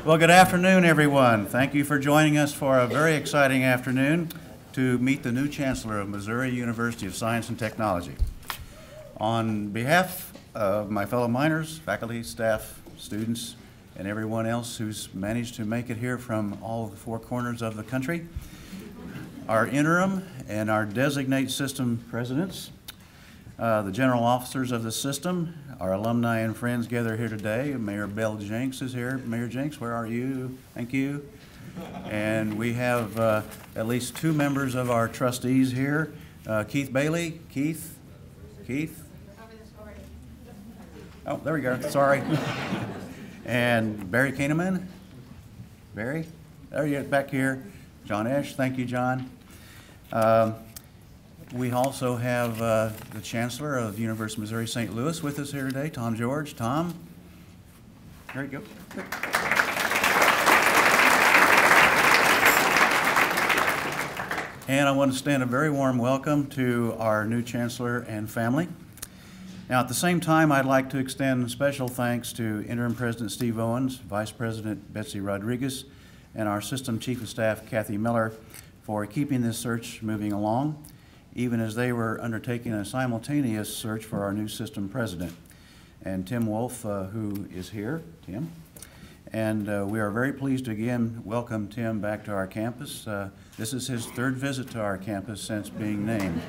Well, good afternoon, everyone. Thank you for joining us for a very exciting afternoon to meet the new Chancellor of Missouri University of Science and Technology. On behalf of my fellow miners, faculty, staff, students, and everyone else who's managed to make it here from all of the four corners of the country, our interim and our designate system presidents, the general officers of the system, our alumni and friends gather here today. Mayor Bell Jenks is here. Mayor Jenks, where are you? Thank you. And we have at least two members of our trustees here. Keith Bailey. Keith? Oh, there we go. Sorry. And Barry Kahneman. Barry? There you are, back here. John Esch. Thank you, John. We also have the Chancellor of the University of Missouri St. Louis with us here today, Tom George. Tom, there you go. And I want to extend a very warm welcome to our new Chancellor and family. Now, at the same time, I'd like to extend special thanks to Interim President Steve Owens, Vice President Betsy Rodriguez, and our System Chief of Staff, Kathy Miller, for keeping this search moving along, even as they were undertaking a simultaneous search for our new system president. And Tim Wolf, who is here, Tim. And we are very pleased to again welcome Tim back to our campus. This is his third visit to our campus since being named.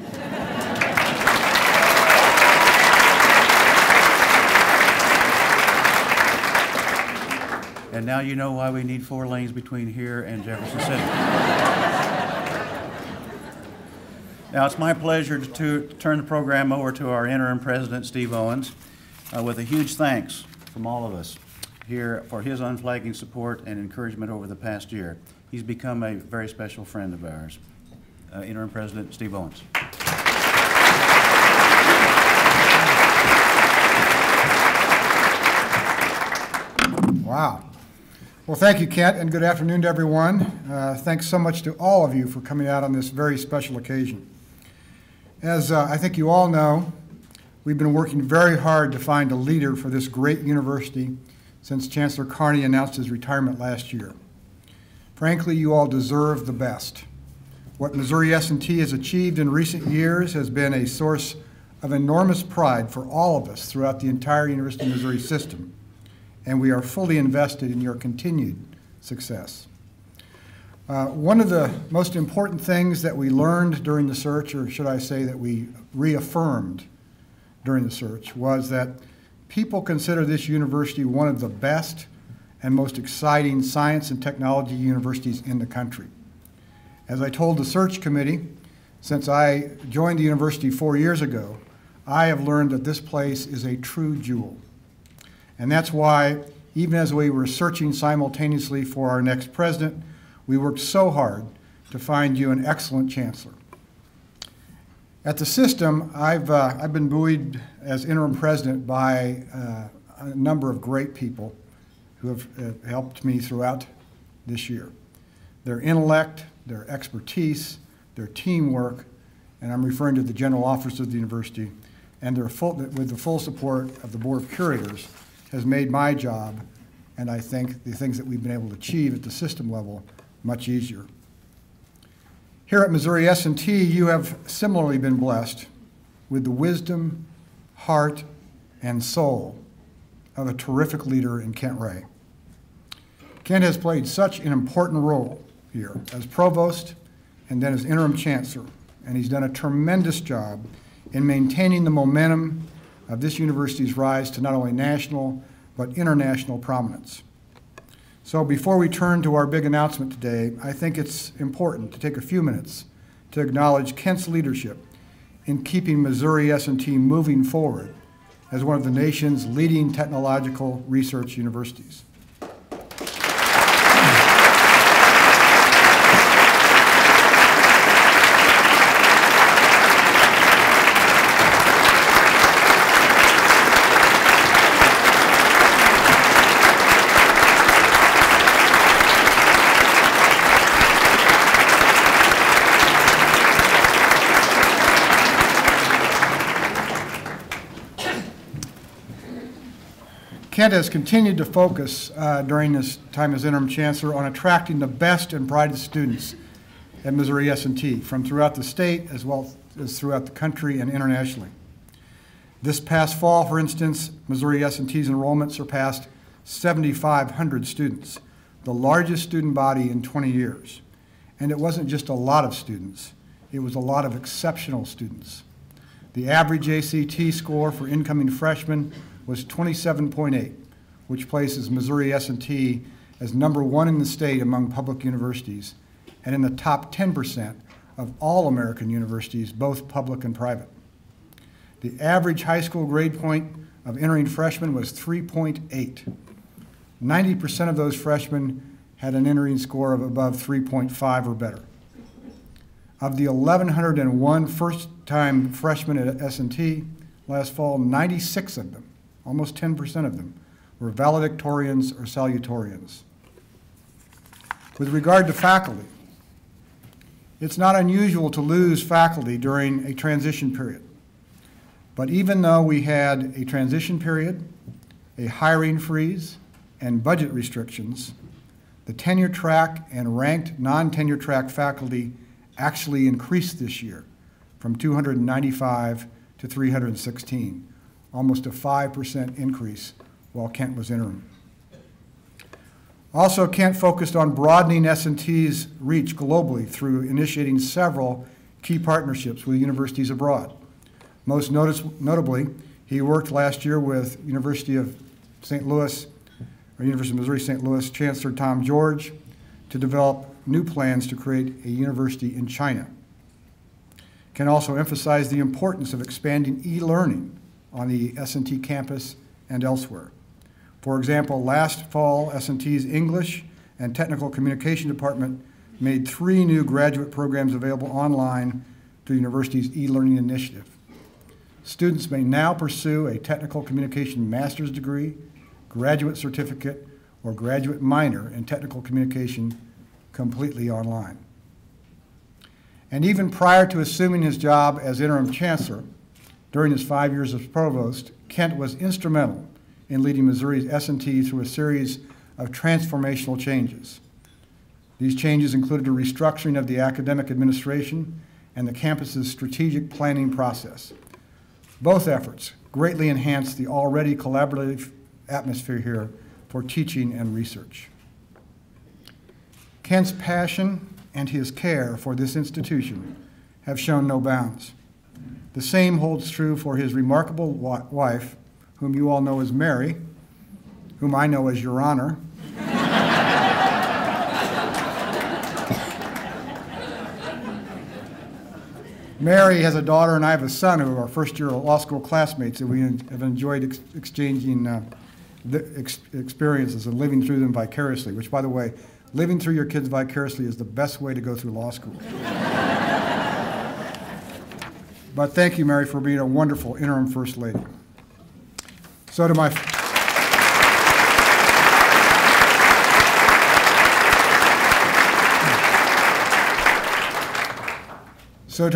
And now you know why we need 4 lanes between here and Jefferson City. Now, it's my pleasure to turn the program over to our interim president, Steve Owens, with a huge thanks from all of us here for his unflagging support and encouragement over the past year. He's become a very special friend of ours. Interim President Steve Owens. Wow. Well, thank you, Kent, and good afternoon to everyone. Thanks so much to all of you for coming out on this very special occasion. As I think you all know, we've been working very hard to find a leader for this great university since Chancellor Carney announced his retirement last year. Frankly, you all deserve the best. What Missouri S&T has achieved in recent years has been a source of enormous pride for all of us throughout the entire University of Missouri system, and we are fully invested in your continued success. One of the most important things that we learned during the search, or should I say that we reaffirmed during the search, was that people consider this university one of the best and most exciting science and technology universities in the country. As I told the search committee, since I joined the university 4 years ago, I have learned that this place is a true jewel. And that's why, even as we were searching simultaneously for our next president, we worked so hard to find you an excellent chancellor. At the system, I've been buoyed as interim president by a number of great people who have helped me throughout this year. Their intellect, their expertise, their teamwork, and I'm referring to the general officers of the university, and with the full support of the Board of Curators, has made my job, and I think the things that we've been able to achieve at the system level, much easier. Here at Missouri S&T, you have similarly been blessed with the wisdom, heart, and soul of a terrific leader in Kent Ray. Kent has played such an important role here as provost and then as interim chancellor, and he's done a tremendous job in maintaining the momentum of this university's rise to not only national but international prominence. So before we turn to our big announcement today, I think it's important to take a few minutes to acknowledge Kent's leadership in keeping Missouri S&T moving forward as one of the nation's leading technological research universities. Kent has continued to focus during this time as interim chancellor on attracting the best and brightest students at Missouri S&T from throughout the state as well as throughout the country and internationally. This past fall, for instance, Missouri S&T's enrollment surpassed 7,500 students, the largest student body in 20 years. And it wasn't just a lot of students, it was a lot of exceptional students. The average ACT score for incoming freshmen was 27.8, which places Missouri S&T as #1 in the state among public universities and in the top 10% of all American universities, both public and private. The average high school grade point of entering freshmen was 3.8. 90% of those freshmen had an entering score of above 3.5 or better. Of the 1,101 first-time freshmen at S&T last fall, 96 of them, almost 10% of them, were valedictorians or salutatorians. With regard to faculty, it's not unusual to lose faculty during a transition period. But even though we had a transition period, a hiring freeze, and budget restrictions, the tenure track and ranked non-tenure track faculty actually increased this year from 295 to 316, almost a 5% increase while Kent was interim. Also, Kent focused on broadening S&T's reach globally through initiating several key partnerships with universities abroad. Most notably, he worked last year with University of Missouri-St. Louis Chancellor Tom George to develop new plans to create a university in China. Kent also emphasized the importance of expanding e-learning on the S&T campus and elsewhere. For example, last fall, S&T's English and Technical Communication Department made 3 new graduate programs available online through the university's e-learning initiative. Students may now pursue a technical communication master's degree, graduate certificate, or graduate minor in technical communication completely online. And even prior to assuming his job as interim chancellor, during his 5 years as provost, Kent was instrumental in leading Missouri's S&T through a series of transformational changes. These changes included a restructuring of the academic administration and the campus's strategic planning process. Both efforts greatly enhanced the already collaborative atmosphere here for teaching and research. Kent's passion and his care for this institution have shown no bounds. The same holds true for his remarkable wife, whom you all know as Mary, whom I know as Your Honor. Mary has a daughter and I have a son who are first-year law school classmates, and we have enjoyed exchanging experiences and living through them vicariously, which, by the way, living through your kids vicariously is the best way to go through law school. But thank you, Mary, for being a wonderful interim First Lady. So to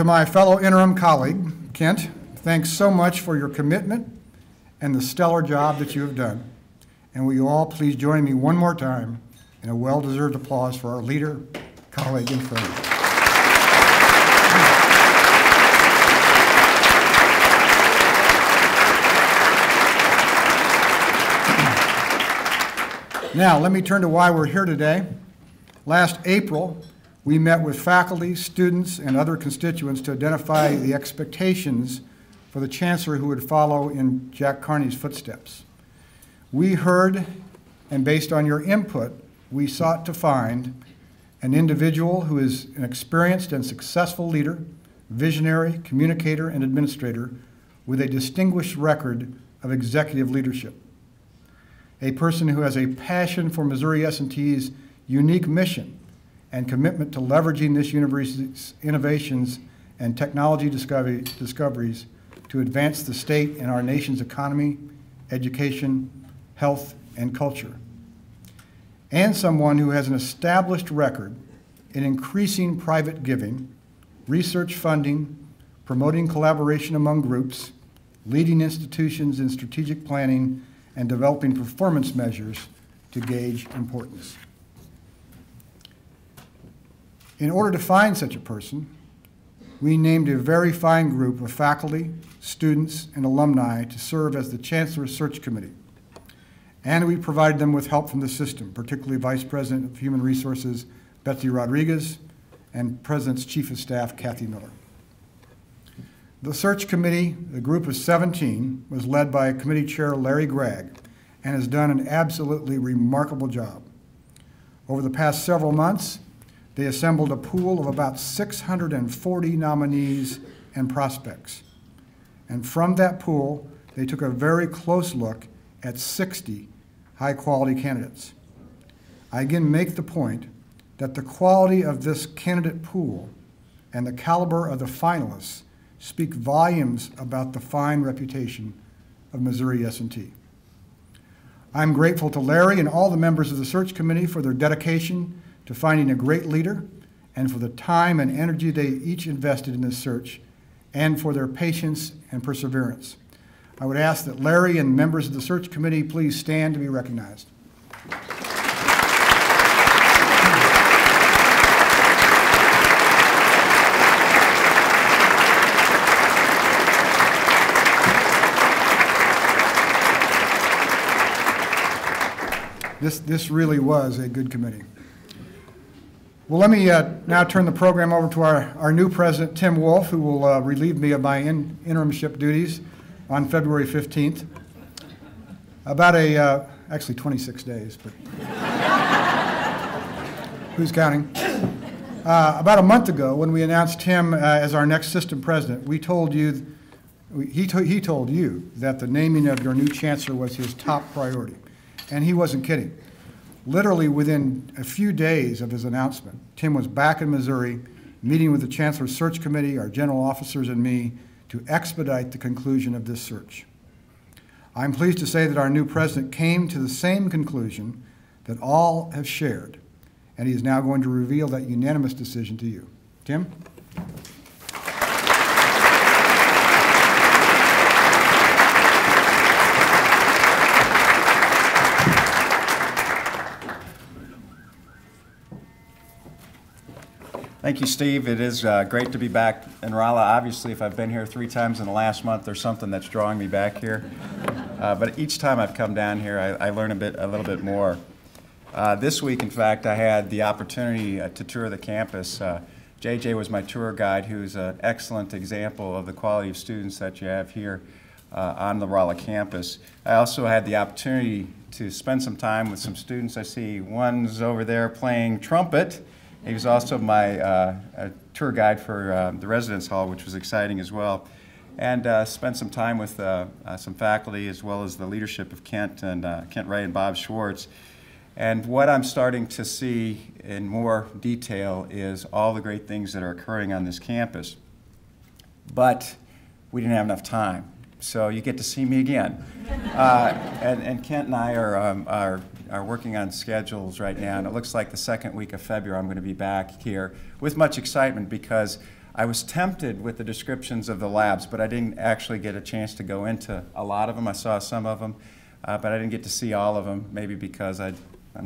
my fellow interim colleague, Kent, thanks so much for your commitment and the stellar job that you have done. And will you all please join me one more time in a well-deserved applause for our leader, colleague, and friend. Now, let me turn to why we're here today. Last April, we met with faculty, students, and other constituents to identify the expectations for the chancellor who would follow in Jack Carney's footsteps. We heard, and based on your input, we sought to find an individual who is an experienced and successful leader, visionary, communicator, and administrator with a distinguished record of executive leadership. A person who has a passion for Missouri S&T's unique mission and commitment to leveraging this university's innovations and technology discoveries to advance the state and our nation's economy, education, health, and culture. And someone who has an established record in increasing private giving, research funding, promoting collaboration among groups, leading institutions in strategic planning, and developing performance measures to gauge importance. In order to find such a person, we named a very fine group of faculty, students, and alumni to serve as the Chancellor's Search Committee. And we provided them with help from the system, particularly Vice President of Human Resources, Betsy Rodriguez, and President's Chief of Staff, Kathy Miller. The search committee, a group of 17, was led by committee chair Larry Gregg and has done an absolutely remarkable job. Over the past several months, they assembled a pool of about 640 nominees and prospects. And from that pool, they took a very close look at 60 high-quality candidates. I again make the point that the quality of this candidate pool and the caliber of the finalists speak volumes about the fine reputation of Missouri S&T. I'm grateful to Larry and all the members of the search committee for their dedication to finding a great leader and for the time and energy they each invested in this search and for their patience and perseverance. I would ask that Larry and members of the search committee please stand to be recognized. This really was a good committee. Well, let me now turn the program over to our new president, Tim Wolf, who will relieve me of my interimship duties on February 15th. About actually 26 days, but who's counting? About a month ago, when we announced Tim as our next system president, he told you that the naming of your new chancellor was his top priority. And he wasn't kidding. Literally within a few days of his announcement, Tim was back in Missouri, meeting with the Chancellor's Search Committee, our general officers, and me to expedite the conclusion of this search. I'm pleased to say that our new president came to the same conclusion that all have shared, and he is now going to reveal that unanimous decision to you. Tim? Thank you, Steve. It is great to be back in Rolla. Obviously, if I've been here 3 times in the last month, there's something that's drawing me back here. But each time I've come down here, I learn a little bit more. This week, in fact, I had the opportunity to tour the campus. JJ was my tour guide, who's an excellent example of the quality of students that you have here on the Rolla campus. I also had the opportunity to spend some time with some students. I see one's over there playing trumpet. He was also my tour guide for the residence hall, which was exciting as well. And spent some time with some faculty as well as the leadership of Kent Ray and Bob Schwartz. And what I'm starting to see in more detail is all the great things that are occurring on this campus. But we didn't have enough time, so you get to see me again. And Kent and I are working on schedules right now, and it looks like the second week of February I'm going to be back here with much excitement because I was tempted with the descriptions of the labs, but I didn't actually get a chance to go into a lot of them. I saw some of them, but I didn't get to see all of them, maybe because I'm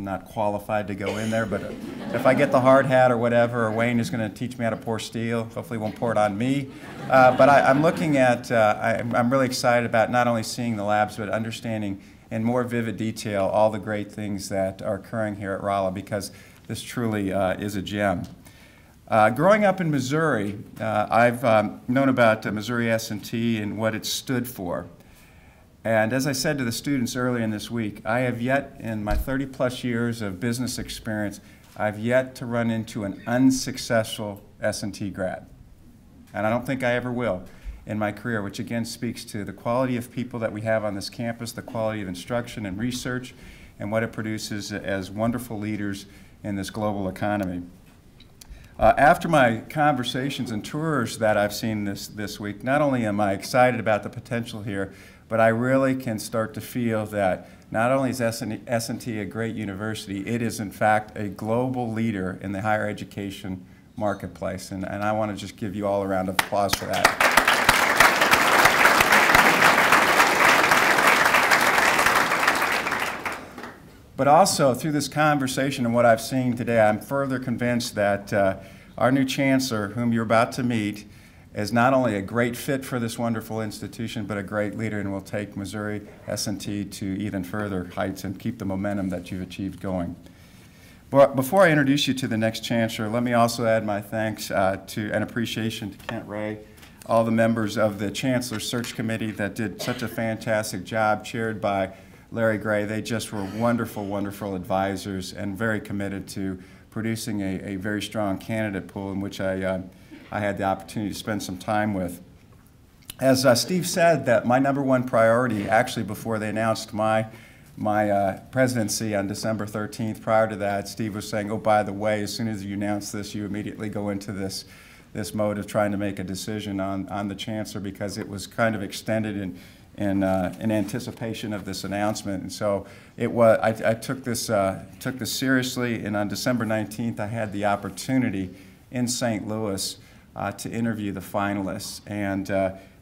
not qualified to go in there, but if I get the hard hat or whatever, or Wayne is going to teach me how to pour steel, hopefully he won't pour it on me. But I'm looking at, I'm really excited about not only seeing the labs, but understanding in more vivid detail all the great things that are occurring here at Rolla, because this truly is a gem. Growing up in Missouri, I've known about Missouri S&T and what it stood for. And as I said to the students earlier in this week, I have yet, in my 30-plus years of business experience, I've yet to run into an unsuccessful S&T grad. And I don't think I ever will in my career, which again speaks to the quality of people that we have on this campus, the quality of instruction and research, and what it produces as wonderful leaders in this global economy. After my conversations and tours that I've seen this week, not only am I excited about the potential here, but I really can start to feel that not only is S&T a great university, it is in fact a global leader in the higher education marketplace. And I want to just give you all a round of applause for that. But also, through this conversation and what I've seen today, I'm further convinced that our new chancellor, whom you're about to meet, is not only a great fit for this wonderful institution, but a great leader, and will take Missouri S&T to even further heights and keep the momentum that you've achieved going. But before I introduce you to the next chancellor, let me also add my thanks to and appreciation to Kent Ray, all the members of the Chancellor's Search Committee that did such a fantastic job, chaired by Larry Gray. They just were wonderful, wonderful advisors and very committed to producing a very strong candidate pool in which I had the opportunity to spend some time with. As Steve said, that my #1 priority, actually before they announced my presidency on December 13th, prior to that, Steve was saying, oh, by the way, as soon as you announce this, you immediately go into this mode of trying to make a decision on the chancellor, because it was kind of extended in anticipation of this announcement. And so I took this seriously, and on December 19th, I had the opportunity in St. Louis to interview the finalists. And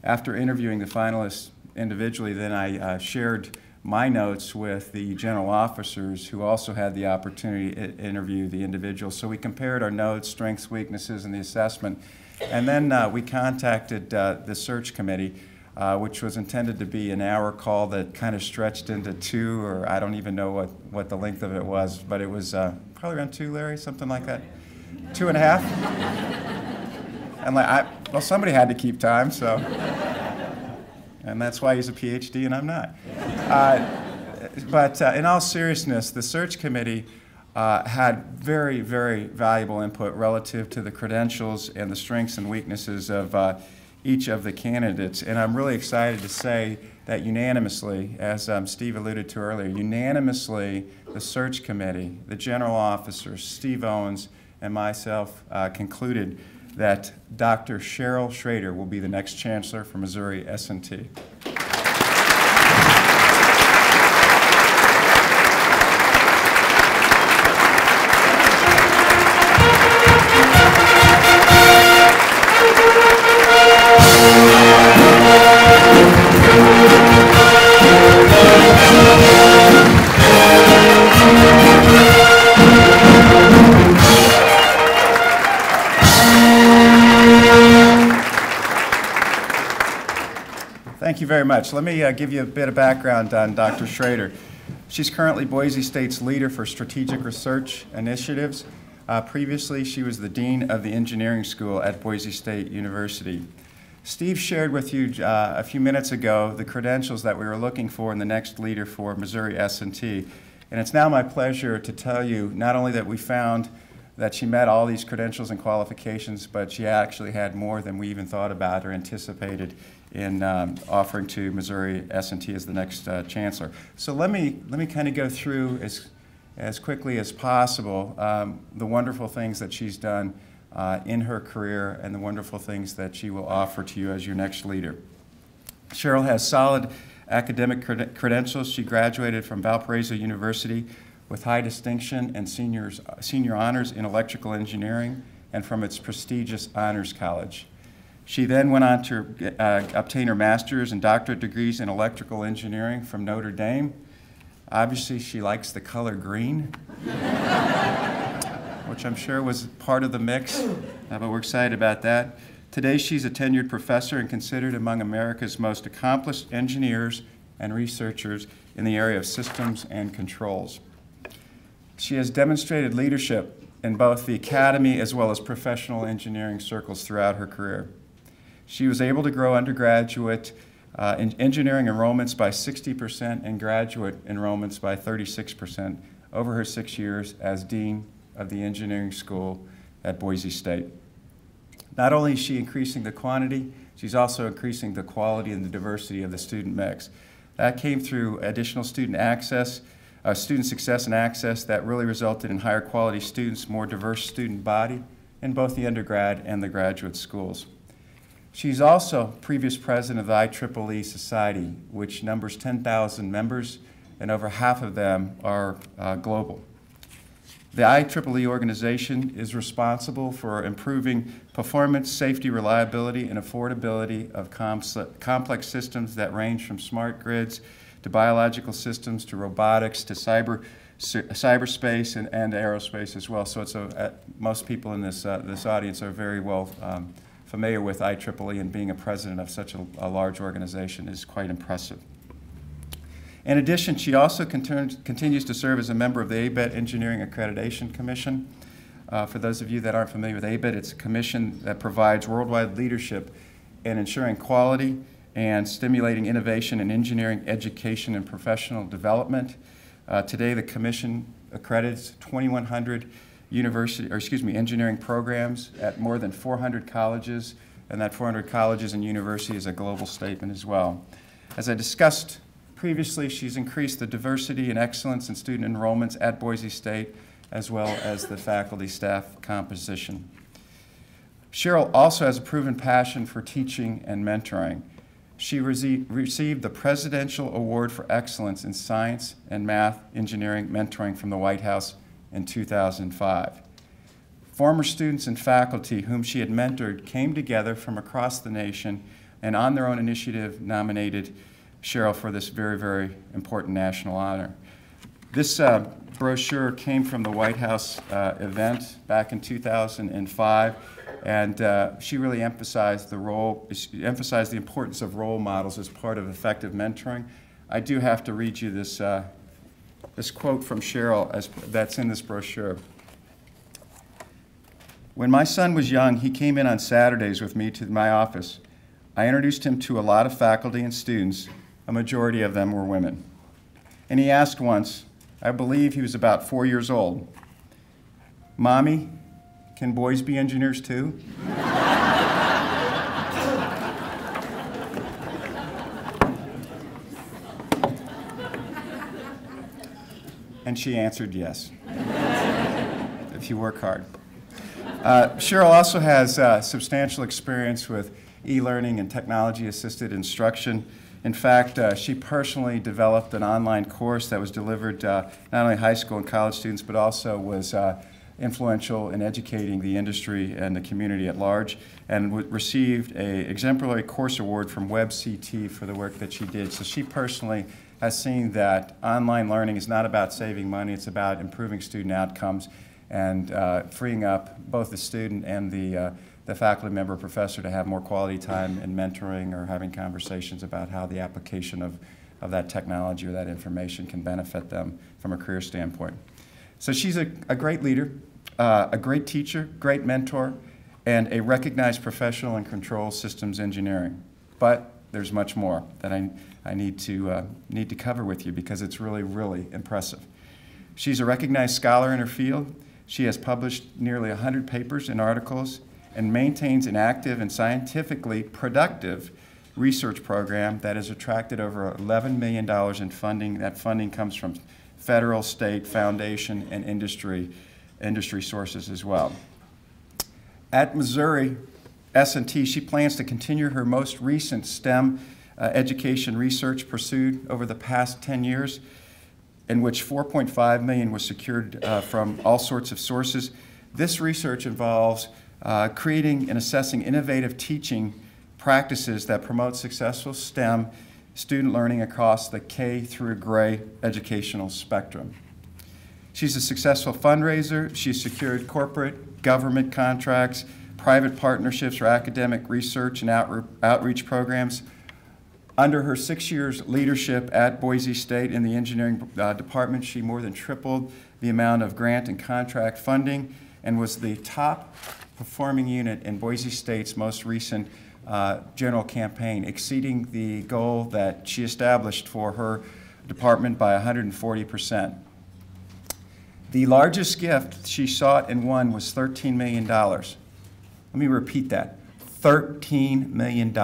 after interviewing the finalists individually, then I shared my notes with the general officers, who also had the opportunity to interview the individuals. So we compared our notes, strengths, weaknesses, and the assessment. And then we contacted the search committee, which was intended to be an hour call that kind of stretched into 2, or I don't even know what the length of it was, but it was probably around 2, Larry, something like that. 2.5? And well, somebody had to keep time, so. And that's why he's a PhD and I'm not. But in all seriousness, the search committee had very, very valuable input relative to the credentials and the strengths and weaknesses of each of the candidates. And I'm really excited to say that unanimously, as Steve alluded to earlier, unanimously the search committee, the general officers, Steve Owens and myself, concluded that Dr. Cheryl Schrader will be the next chancellor for Missouri S&T. Thank you very much. Let me give you a bit of background on Dr. Schrader. She's currently Boise State's leader for strategic research initiatives. Previously, she was the dean of the engineering school at Boise State University. Steve shared with you a few minutes ago the credentials that we were looking for in the next leader for Missouri S&T. And it's now my pleasure to tell you not only that we found that she met all these credentials and qualifications, but she actually had more than we even thought about or anticipated in offering to Missouri S&T as the next chancellor. So let me kind of go through as quickly as possible the wonderful things that she's done in her career and the wonderful things that she will offer to you as your next leader. Cheryl has solid academic credentials. She graduated from Valparaiso University with high distinction and senior honors in electrical engineering and from its prestigious Honors College. She then went on to obtain her master's and doctorate degrees in electrical engineering from Notre Dame. Obviously, she likes the color green, which I'm sure was part of the mix, but we're excited about that. Today, she's a tenured professor and considered among America's most accomplished engineers and researchers in the area of systems and controls. She has demonstrated leadership in both the academy as well as professional engineering circles throughout her career. She was able to grow undergraduate in engineering enrollments by 60% and graduate enrollments by 36% over her 6 years as Dean of the Engineering School at Boise State. Not only is she increasing the quantity, she's also increasing the quality and the diversity of the student mix. That came through additional student access, student success and access that really resulted in higher quality students, more diverse student body in both the undergrad and the graduate schools. She's also previous president of the IEEE Society, which numbers 10,000 members, and over half of them are global. The IEEE organization is responsible for improving performance, safety, reliability, and affordability of complex systems that range from smart grids to biological systems to robotics to cyberspace and aerospace as well. So most people in this audience are very well familiar with IEEE, and being a president of such a large organization is quite impressive. In addition, she also continues to serve as a member of the ABET Engineering Accreditation Commission. For those of you that aren't familiar with ABET, it's a commission that provides worldwide leadership in ensuring quality and stimulating innovation in engineering, education, and professional development. Today, the commission accredits 2,100 engineering programs at more than 400 colleges, and that 400 colleges and universities is a global statement as well. As I discussed previously, she's increased the diversity and excellence in student enrollments at Boise State, as well as the faculty staff composition. Cheryl also has a proven passion for teaching and mentoring. She received the Presidential Award for Excellence in Science and Math Engineering Mentoring from the White House in 2005. Former students and faculty whom she had mentored came together from across the nation and on their own initiative nominated Cheryl for this very, very important national honor. This brochure came from the White House event back in 2005, and she really emphasized the importance of role models as part of effective mentoring. I do have to read you this quote from Cheryl that's in this brochure. When my son was young, he came in on Saturdays with me to my office. I introduced him to a lot of faculty and students. A majority of them were women. And he asked once, I believe he was about 4 years old, "Mommy, can boys be engineers too?" And she answered yes, if you work hard. Cheryl also has substantial experience with e-learning and technology-assisted instruction. In fact, she personally developed an online course that was delivered not only high school and college students, but also was influential in educating the industry and the community at large, and received an exemplary course award from WebCT for the work that she did. So she personally has seen that online learning is not about saving money, it's about improving student outcomes and freeing up both the student and the faculty member or professor to have more quality time in mentoring or having conversations about how the application of that technology or that information can benefit them from a career standpoint. So she's a great leader, a great teacher, great mentor, and a recognized professional in control systems engineering. But there's much more that I need to cover with you because it's really, really impressive. She's a recognized scholar in her field. She has published nearly 100 papers and articles and maintains an active and scientifically productive research program that has attracted over $11 million in funding. That funding comes from federal, state, foundation, and industry sources as well. At Missouri, S&T, she plans to continue her most recent STEM education research pursued over the past 10 years, in which $4.5 million was secured from all sorts of sources. This research involves creating and assessing innovative teaching practices that promote successful STEM student learning across the K through grade educational spectrum. She's a successful fundraiser. She's secured corporate, government contracts, private partnerships for academic research and outreach programs. Under her 6 years leadership at Boise State in the engineering department, she more than tripled the amount of grant and contract funding and was the top performing unit in Boise State's most recent general campaign, exceeding the goal that she established for her department by 140%. The largest gift she sought and won was $13 million. Let me repeat that, $13 million,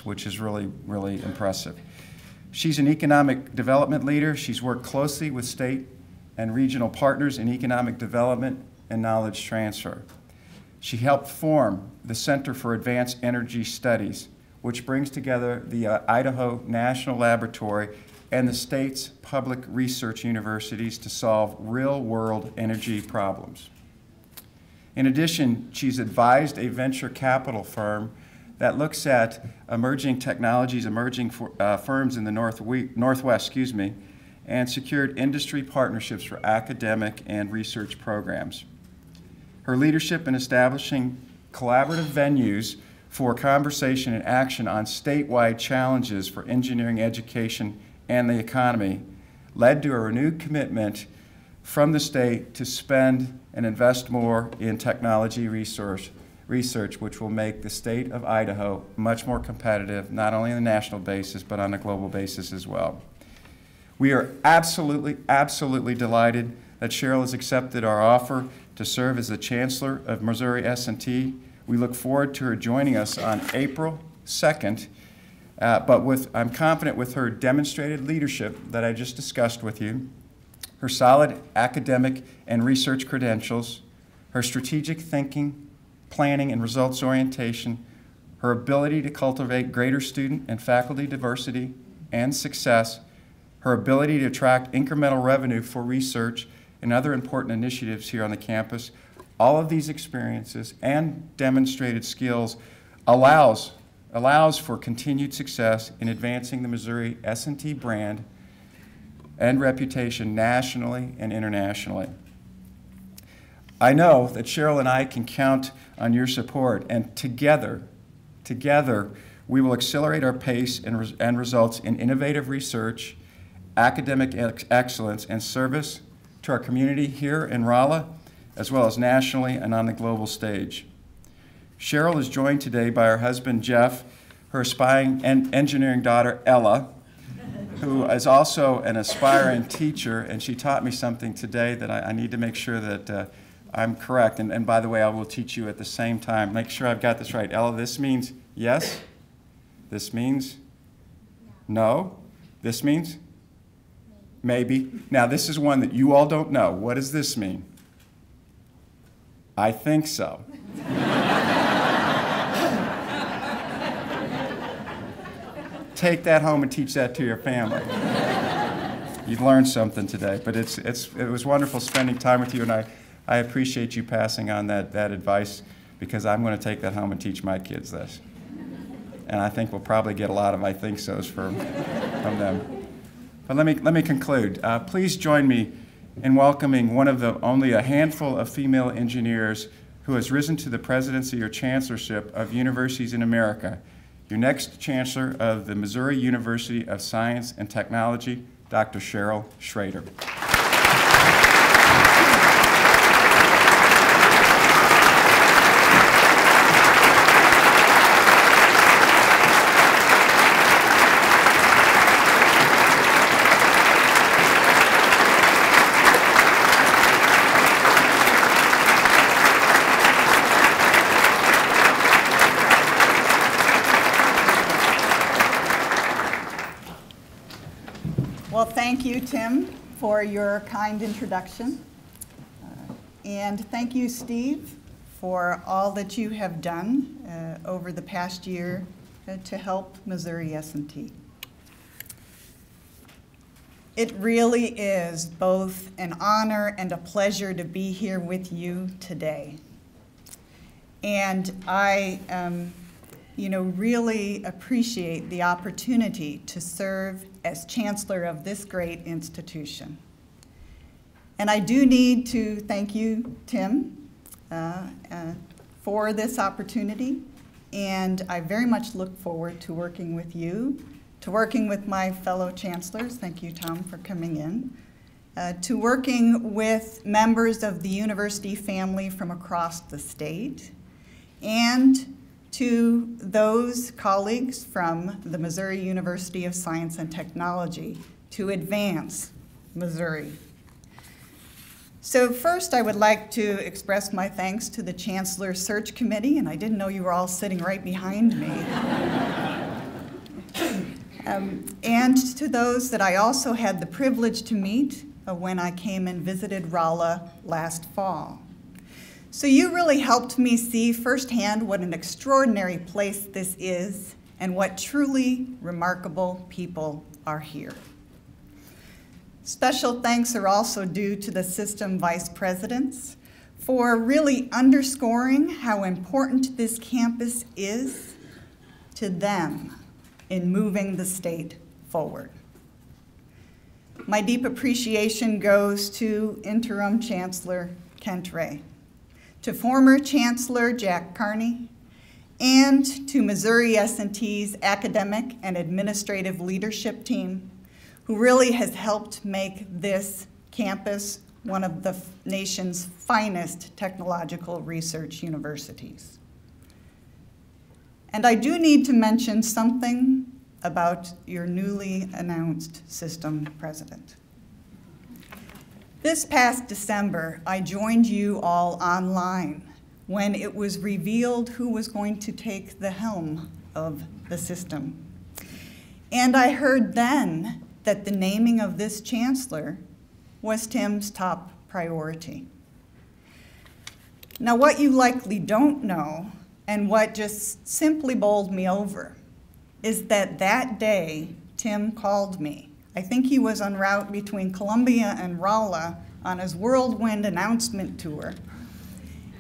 which is really, really impressive. She's an economic development leader. She's worked closely with state and regional partners in economic development and knowledge transfer. She helped form the Center for Advanced Energy Studies, which brings together the Idaho National Laboratory and the state's public research universities to solve real-world energy problems. In addition, she's advised a venture capital firm that looks at emerging technologies, emerging firms in the Northwest, and secured industry partnerships for academic and research programs. Her leadership in establishing collaborative venues for conversation and action on statewide challenges for engineering education and the economy led to a renewed commitment from the state to spend and invest more in technology research, which will make the state of Idaho much more competitive, not only on a national basis, but on a global basis as well. We are absolutely delighted that Cheryl has accepted our offer to serve as the Chancellor of Missouri S&T. We look forward to her joining us on April 2nd, I'm confident with her demonstrated leadership that I just discussed with you, her solid academic and research credentials, her strategic thinking, planning, and results orientation, her ability to cultivate greater student and faculty diversity and success, her ability to attract incremental revenue for research and other important initiatives here on the campus. All of these experiences and demonstrated skills allows for continued success in advancing the Missouri S&T brand and reputation nationally and internationally. I know that Cheryl and I can count on your support, and together, we will accelerate our pace and results in innovative research, academic excellence, and service to our community here in Rolla, as well as nationally and on the global stage. Cheryl is joined today by her husband, Jeff, her aspiring engineering daughter, Ella, who is also an aspiring teacher, and she taught me something today that I need to make sure that I'm correct. And by the way, I will teach you at the same time. Make sure I've got this right. Ella, this means yes? This means no? This means maybe. Now, this is one that you all don't know. What does this mean? I think so. Take that home and teach that to your family. You've learned something today, but it was wonderful spending time with you, and I appreciate you passing on that advice, because I'm going to take that home and teach my kids this. And I think we'll probably get a lot of I think so's from them. But let me conclude. Please join me in welcoming one of the only a handful of female engineers who has risen to the presidency or chancellorship of universities in America. Your next Chancellor of the Missouri University of Science and Technology, Dr. Cheryl Schrader. Well, thank you, Tim, for your kind introduction. And thank you, Steve, for all that you have done over the past year to help Missouri S&T. It really is both an honor and a pleasure to be here with you today. And I really appreciate the opportunity to serve as Chancellor of this great institution. And I do need to thank you, Tim, for this opportunity. And I very much look forward to working with you, to working with my fellow chancellors. Thank you, Tom, for coming in. To working with members of the university family from across the state, and to those colleagues from the Missouri University of Science and Technology to advance Missouri. So first, I would like to express my thanks to the Chancellor Search Committee, and I didn't know you were all sitting right behind me. And to those that I also had the privilege to meet when I came and visited Rolla last fall. So you really helped me see firsthand what an extraordinary place this is and what truly remarkable people are here. Special thanks are also due to the system vice presidents for really underscoring how important this campus is to them in moving the state forward. My deep appreciation goes to Interim Chancellor Kent Ray, to former Chancellor Jack Carney, and to Missouri S&T's academic and administrative leadership team, who really has helped make this campus one of the nation's finest technological research universities. And I do need to mention something about your newly announced system president. This past December, I joined you all online when it was revealed who was going to take the helm of the system. And I heard then that the naming of this chancellor was Tim's top priority. Now, what you likely don't know, and what just simply bowled me over, is that that day, Tim called me. I think he was en route between Columbia and Rolla on his whirlwind announcement tour.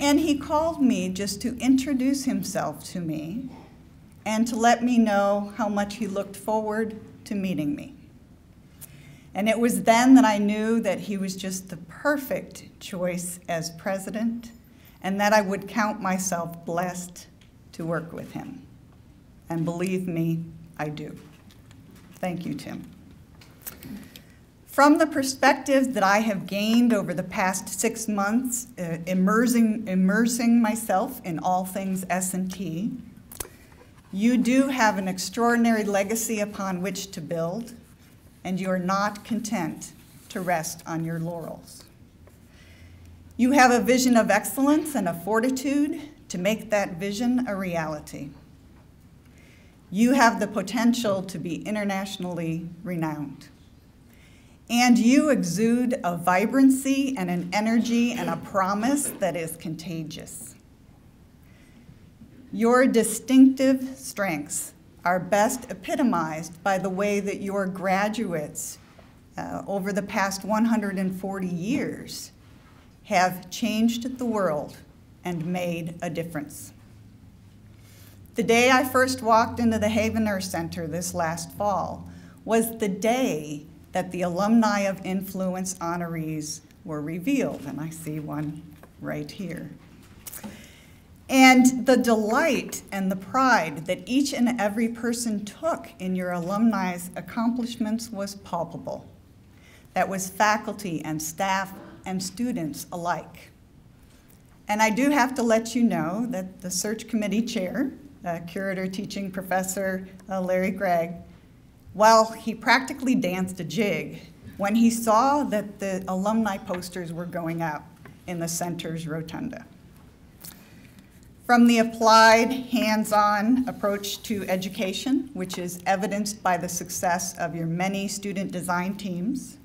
And he called me just to introduce himself to me and to let me know how much he looked forward to meeting me. And it was then that I knew that he was just the perfect choice as president, and that I would count myself blessed to work with him. And believe me, I do. Thank you, Tim. From the perspective that I have gained over the past 6 months, immersing myself in all things S&T, you do have an extraordinary legacy upon which to build, and you are not content to rest on your laurels. You have a vision of excellence and a fortitude to make that vision a reality. You have the potential to be internationally renowned. And you exude a vibrancy and an energy and a promise that is contagious. Your distinctive strengths are best epitomized by the way that your graduates over the past 140 years have changed the world and made a difference. The day I first walked into the Havener Center this last fall was the day that the Alumni of Influence honorees were revealed, and I see one right here. And the delight and the pride that each and every person took in your alumni's accomplishments was palpable. That was faculty and staff and students alike. And I do have to let you know that the search committee chair, curator teaching professor Larry Gregg, while he practically danced a jig when he saw that the alumni posters were going up in the center's rotunda. From the applied, hands-on approach to education, which is evidenced by the success of your many student design teams,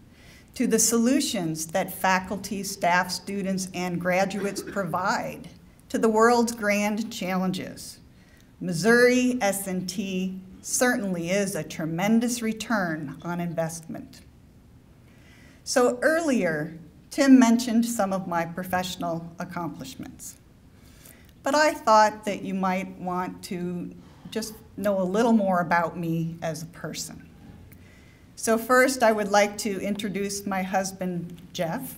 to the solutions that faculty, staff, students, and graduates provide to the world's grand challenges, Missouri S&T certainly is a tremendous return on investment. So earlier, Tim mentioned some of my professional accomplishments. But I thought that you might want to just know a little more about me as a person. So first, I would like to introduce my husband, Jeff,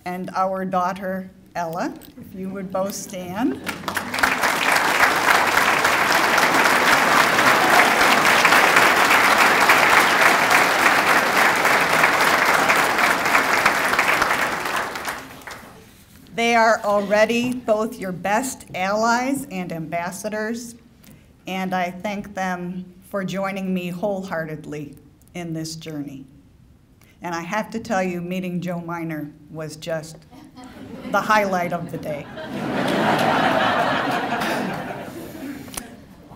and our daughter, Ella, if you would both stand. They are already both your best allies and ambassadors, and I thank them for joining me wholeheartedly in this journey. And I have to tell you, meeting Joe Miner was just the highlight of the day.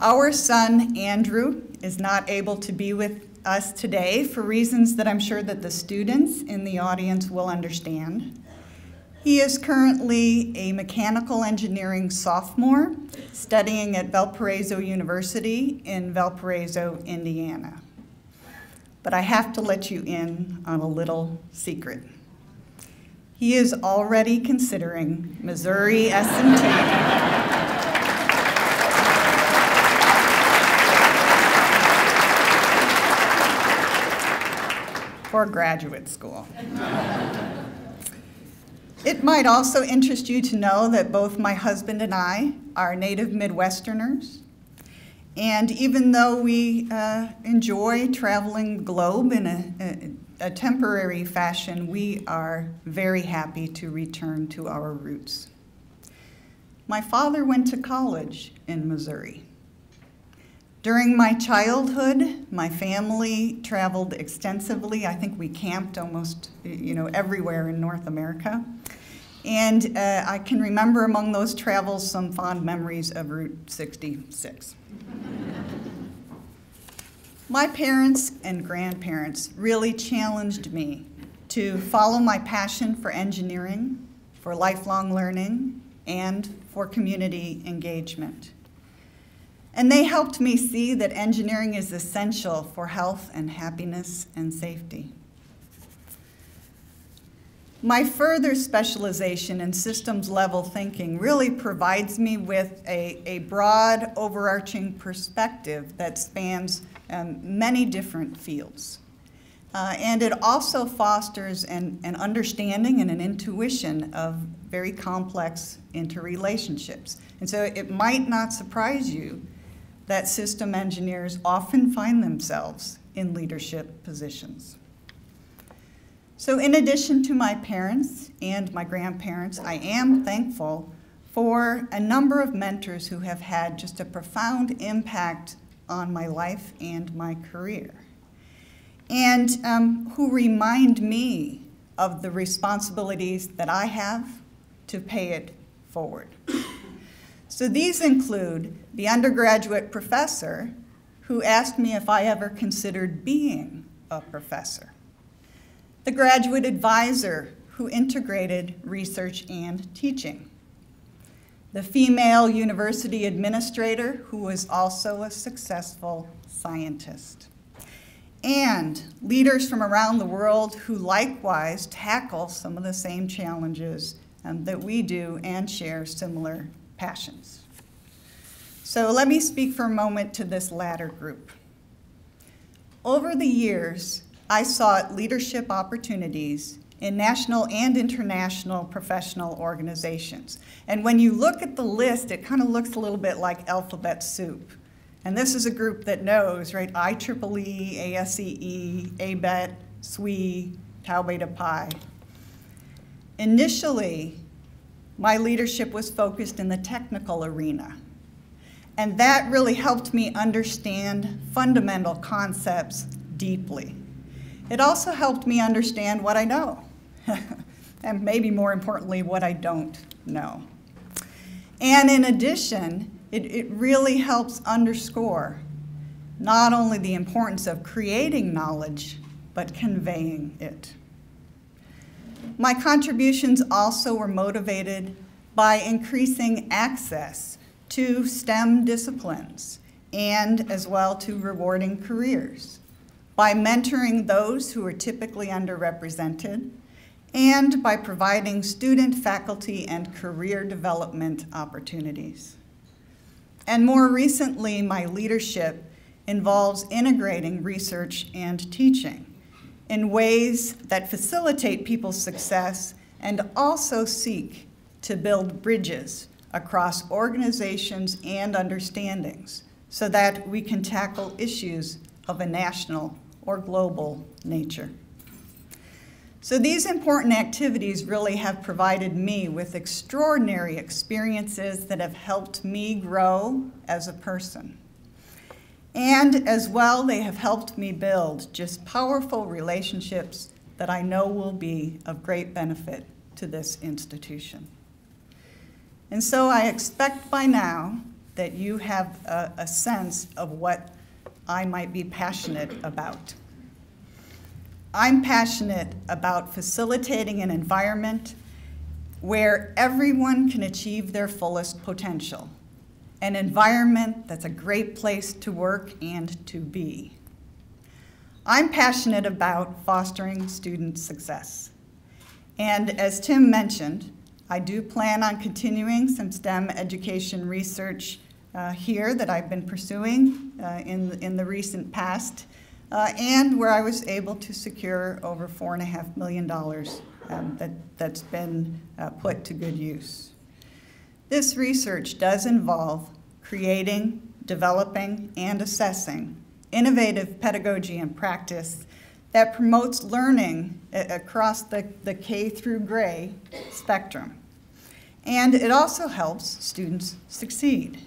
Our son, Andrew, is not able to be with us today for reasons that I'm sure that the students in the audience will understand. He is currently a mechanical engineering sophomore studying at Valparaiso University in Valparaiso, Indiana. But I have to let you in on a little secret. He is already considering Missouri S&T for graduate school. It might also interest you to know that both my husband and I are native Midwesterners. And even though we enjoy traveling the globe in a temporary fashion, we are very happy to return to our roots. My father went to college in Missouri. During my childhood, my family traveled extensively. I think we camped almost, everywhere in North America. And I can remember among those travels some fond memories of Route 66. My parents and grandparents really challenged me to follow my passion for engineering, for lifelong learning, and for community engagement. And they helped me see that engineering is essential for health and happiness and safety. My further specialization in systems-level thinking really provides me with a broad, overarching perspective that spans many different fields. And it also fosters an understanding and an intuition of very complex interrelationships. And so it might not surprise you that system engineers often find themselves in leadership positions. So in addition to my parents and my grandparents, I am thankful for a number of mentors who have had just a profound impact on my life and my career, and who remind me of the responsibilities that I have to pay it forward. So these include the undergraduate professor who asked me if I ever considered being a professor, the graduate advisor who integrated research and teaching, the female university administrator who was also a successful scientist, and leaders from around the world who likewise tackle some of the same challenges that we do and share similar passions. So let me speak for a moment to this latter group. Over the years, I sought leadership opportunities in national and international professional organizations. And when you look at the list, it kind of looks a little bit like alphabet soup. And this is a group that knows, right? IEEE, ASCE, ABET, SWE, Tau Beta Pi. Initially, my leadership was focused in the technical arena. And that really helped me understand fundamental concepts deeply. It also helped me understand what I know, and maybe more importantly, what I don't know. And in addition, it really helps underscore not only the importance of creating knowledge, but conveying it. My contributions also were motivated by increasing access to STEM disciplines and as well to rewarding careers, by mentoring those who are typically underrepresented, and by providing student, faculty, and career development opportunities. And more recently, my leadership involves integrating research and teaching in ways that facilitate people's success and also seek to build bridges across organizations and understandings so that we can tackle issues of a national or global nature. So these important activities really have provided me with extraordinary experiences that have helped me grow as a person. And as well, they have helped me build just powerful relationships that I know will be of great benefit to this institution. And so I expect by now that you have a sense of what I might be passionate about. I'm passionate about facilitating an environment where everyone can achieve their fullest potential, an environment that's a great place to work and to be. I'm passionate about fostering student success. And as Tim mentioned, I do plan on continuing some STEM education research here that I've been pursuing in the recent past. and where I was able to secure over $4.5 million that's been put to good use. This research does involve creating, developing, and assessing innovative pedagogy and practice that promotes learning across the K through gray spectrum. And it also helps students succeed.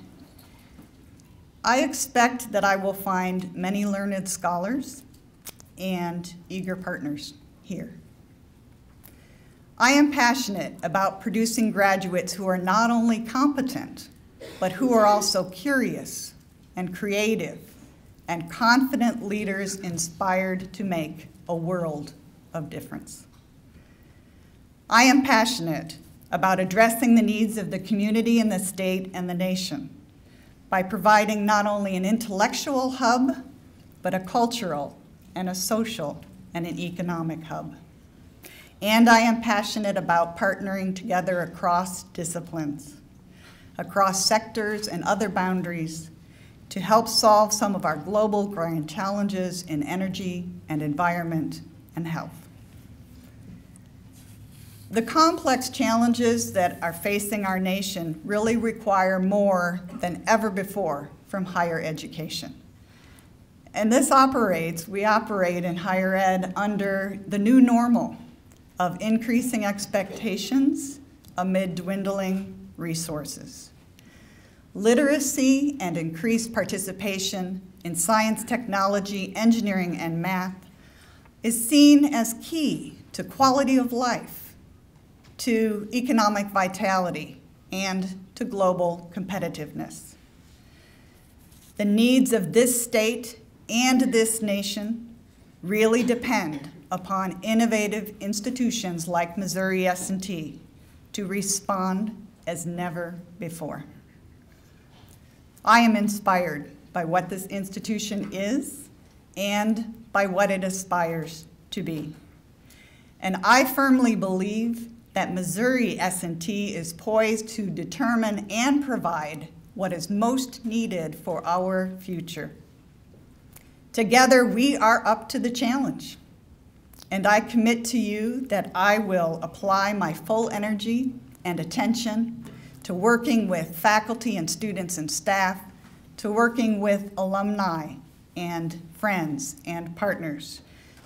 I expect that I will find many learned scholars and eager partners here. I am passionate about producing graduates who are not only competent, but who are also curious and creative and confident leaders inspired to make a world of difference. I am passionate about addressing the needs of the community and the state and the nation by providing not only an intellectual hub, but a cultural and a social and an economic hub. And I am passionate about partnering together across disciplines, across sectors and other boundaries to help solve some of our global grand challenges in energy and environment and health. The complex challenges that are facing our nation really require more than ever before from higher education. And we operate in higher ed under the new normal of increasing expectations amid dwindling resources. Literacy and increased participation in science, technology, engineering, and math is seen as key to quality of life, to economic vitality, and to global competitiveness. The needs of this state and this nation really depend upon innovative institutions like Missouri S&T to respond as never before. I am inspired by what this institution is and by what it aspires to be. And I firmly believe that Missouri S&T is poised to determine and provide what is most needed for our future. Together, we are up to the challenge. And I commit to you that I will apply my full energy and attention to working with faculty and students and staff, to working with alumni and friends and partners,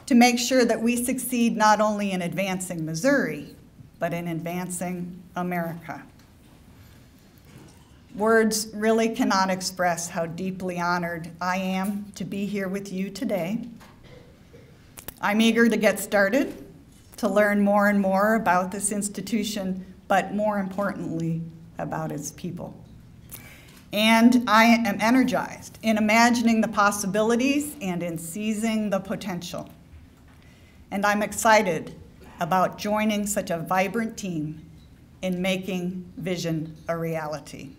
to make sure that we succeed not only in advancing Missouri, but in advancing America. Words really cannot express how deeply honored I am to be here with you today. I'm eager to get started, to learn more and more about this institution, but more importantly, about its people. And I am energized in imagining the possibilities and in seizing the potential. And I'm excited about joining such a vibrant team in making vision a reality.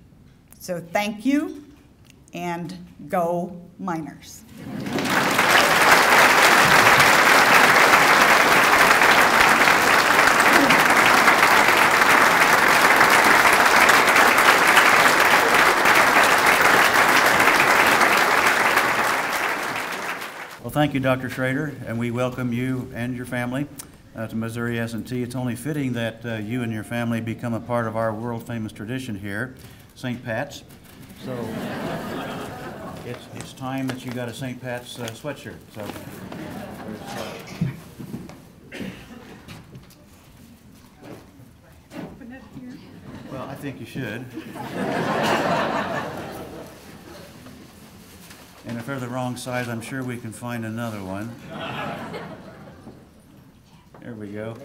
So thank you, and go Miners. Well, thank you, Dr. Schrader, and we welcome you and your family to Missouri S&T. It's only fitting that you and your family become a part of our world-famous tradition here, St. Pat's. So it's time that you got a St. Pat's sweatshirt. So Open it here. well, I think you should. And if they're the wrong size, I'm sure we can find another one. There we go.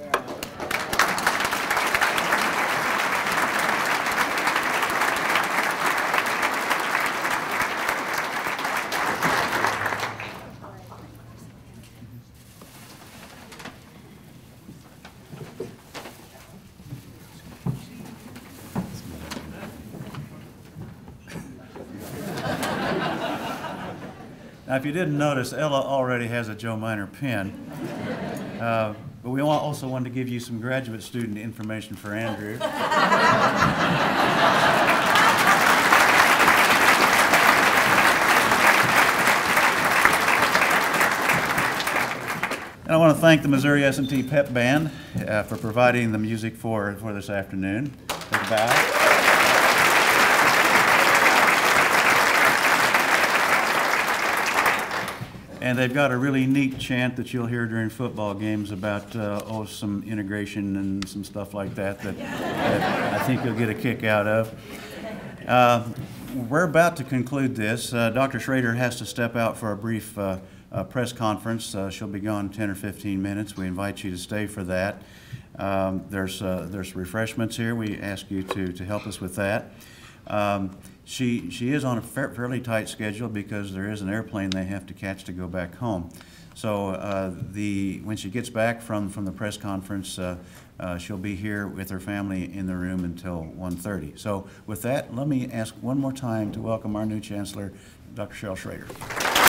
Now, if you didn't notice, Ella already has a Joe Miner pin. But we also wanted to give you some graduate student information for Andrew. And I want to thank the Missouri S&T Pep Band for providing the music for this afternoon. Take a bow. And they've got a really neat chant that you'll hear during football games about, some integration and some stuff like that that I think you'll get a kick out of. We're about to conclude this. Dr. Schrader has to step out for a brief press conference. She'll be gone 10 or 15 minutes. We invite you to stay for that. There's refreshments here. We ask you to help us with that. She is on a fairly tight schedule because there is an airplane they have to catch to go back home. So when she gets back from the press conference, she'll be here with her family in the room until 1:30. So with that, let me ask one more time to welcome our new Chancellor, Dr. Cheryl Schrader.